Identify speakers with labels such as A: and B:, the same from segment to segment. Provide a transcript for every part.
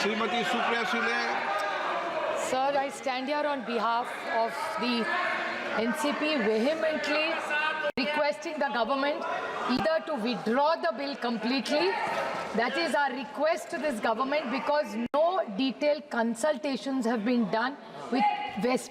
A: Shrimati Supriya Sule.
B: Sir, I stand here on behalf of the NCP vehemently requesting the government either to withdraw the bill completely. That is our request to this government, because no detailed consultations have been done with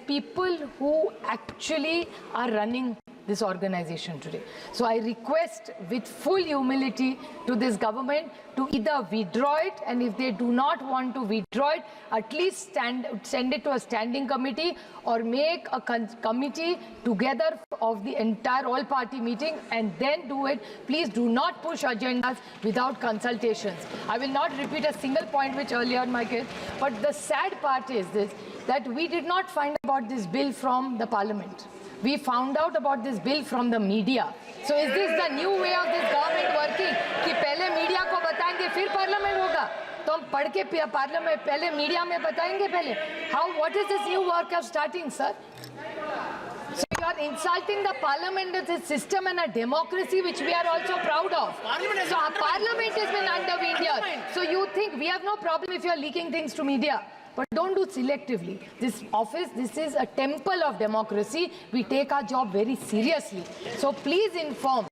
B: people who actually are running this organization today. So I request with full humility to this government to either withdraw it, and if they do not want to withdraw it, at least send it to a standing committee or make a committee together of the entire all-party meeting and then do it. Please do not push agendas without consultations. I will not repeat a single point which earlier Michael, but the sad part is this, that we did not find about this bill from the parliament. We found out about this bill from the media. So is this the new way of this government working? कि पहले media को बताएंगे फिर parliament होगा, तो हम पढ़ के पार्लियामेंट पहले मीडिया में बताएंगे पहले. How? What is this new work of starting, sir? So you are insulting the parliament as a system and a democracy which we are also proud of. So our parliament has been undermined here. So you think we have no problem if you are leaking things to media? But don't do selectively. This office, this is a temple of democracy. We take our job very seriously. So please inform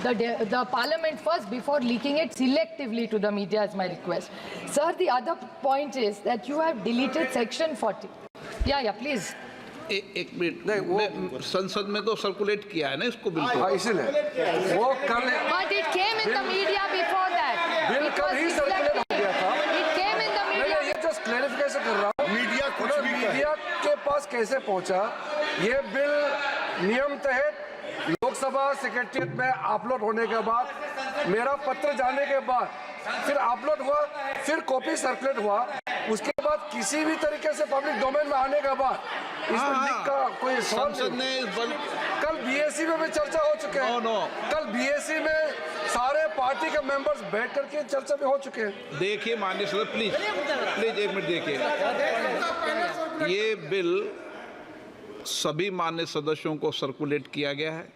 B: the parliament first before leaking it selectively to the media, is my request. Sir, the other point is that you have deleted section 40. Yeah, please.
A: एक minute नहीं, वो संसद में तो circulate किया है ना इसको बिल को,
C: इसलिए वो कल
B: But it came in the media before that.
C: Bill कल ही सर्कुलेट हो गया था.
B: It came in the media.
C: ये जस्ट क्लैरिफिकेशन कर रहा हूँ. मीडिया के पास कैसे पहुंचा? ये बिल नियम तहत लोकसभा सेक्रेटरिएट में अपलोड होने के बाद, मेरा पत्र जाने के बाद फिर अपलोड हुआ, फिर कॉपी सर्कुलेट हुआ, उसके बाद किसी भी तरीके से पब्लिक डोमेन में आने के बाद इसमें लिख का कोई
A: संसद ने
C: कल बीएससी में भी चर्चा हो चुके हैं. कल बीएससी में सारे पार्टी के मेंबर्स बैठ करके चर्चा भी हो चुके हैं.
A: देखिए माननीय सदस्य, प्लीज एक मिनट देखिए. ये बिल सभी माननीय सदस्यों को सर्कुलेट किया गया है.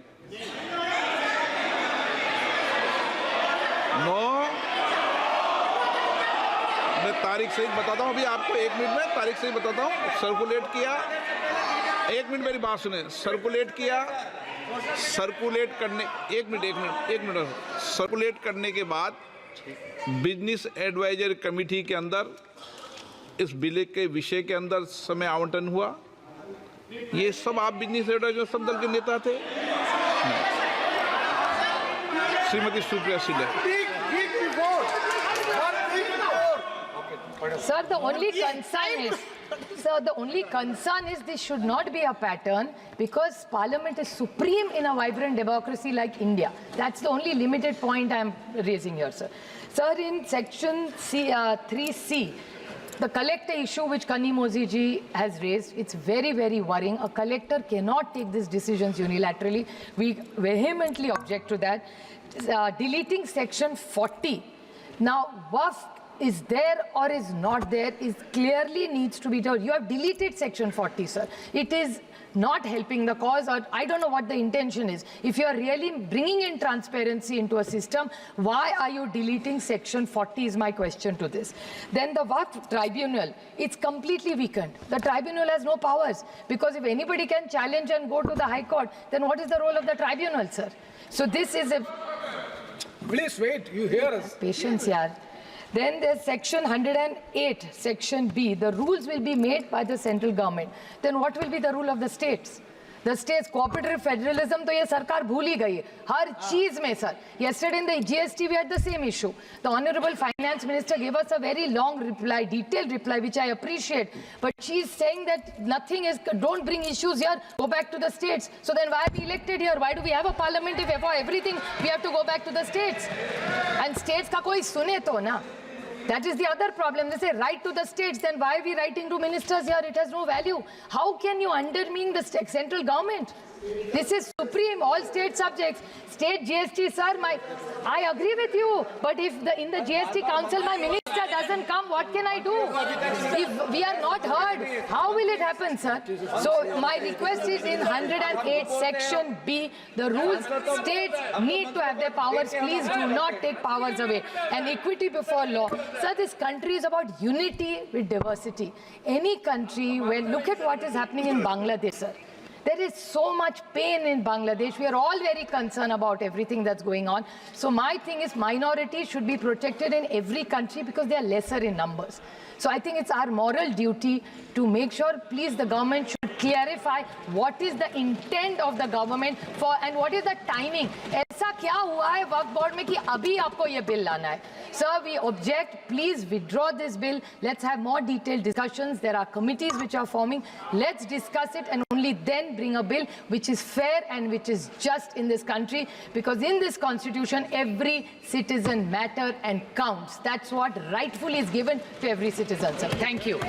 A: मैं तारीख सही बताता हूँ, अभी आपको 1 मिनट में तारीख सही बताता हूँ. सर्कुलेट किया, 1 मिनट मेरी बात सुने. सर्कुलेट किया, सर्कुलेट करने 1 मिनट सर्कुलेट करने के बाद बिजनेस एडवाइजरी कमेटी के अंदर इस बिल के विषय के अंदर समय आवंटन हुआ. ये सब आप बिजनेस एडवाइजरी सब दल के नेता थे. Shrimati Supriya Sule.
B: Sir, the only concern is this should not be a pattern, because Parliament is supreme in a vibrant democracy like India. That's the only limited point I am raising here, sir. Sir, in section 3C, the collector issue which Kani Mozi ji has raised, it's very, very worrying. A collector cannot take these decisions unilaterally. We vehemently object to that. Deleting section 40. Now, WAF is there or is not there is clearly needs to be told. You have deleted section 40, sir. It is not helping the cause, or I don't know what the intention is. If you are really bringing in transparency into a system, why are you deleting section 40 is my question to this. Then the WAF tribunal, it's completely weakened. The tribunal has no powers, because if anybody can challenge and go to the High Court, then what is the role of the tribunal, sir? So this is a...
D: Please wait, you hear us.
B: Patience, yaar. Then there's section 108, section B. The rules will be made by the central government. Then what will be the rule of the states? The states, cooperative federalism, तो ये सरकार भूल ही गई है हर चीज में, sir. Yesterday in the GST we had the same issue. The Honorable Finance Minister gave us a very long reply, detailed reply, which I appreciate. But she's saying that nothing is, don't bring issues here, go back to the states. So then why are we elected here? Why do we have a parliament if for everything we have to go back to the states? And states का कोई सुने तो ना. That is the other problem. They say write to the states, then why are we writing to ministers here? It has no value. How can you undermine the central government? This is supreme, all state subjects. State GST, sir, I agree with you. But if in the GST council my minister doesn't come, what can I do? If we are not heard, how will it happen, sir? So my request is in 108 section B, the rules states need to have their powers. Please do not take powers away. And equity before law. Sir, this country is about unity with diversity. Any country where, look at what is happening in Bangladesh, sir. There is so much pain in Bangladesh. We are all very concerned about everything that's going on. So my thing is minorities should be protected in every country because they are lesser in numbers. So I think it's our moral duty to make sure, please, the government should clarify what is the intent of the government for and what is the timing. ऐसा क्या हुआ है वक्फ board में कि अभी आपको ये bill लाना है? Sir, we object. Please withdraw this bill. Let's have more detailed discussions. There are committees which are forming. Let's discuss it and only then bring a bill which is fair and which is just in this country. Because in this constitution, every citizen matters and counts. That's what rightfully is given to every citizen, sir. Thank you.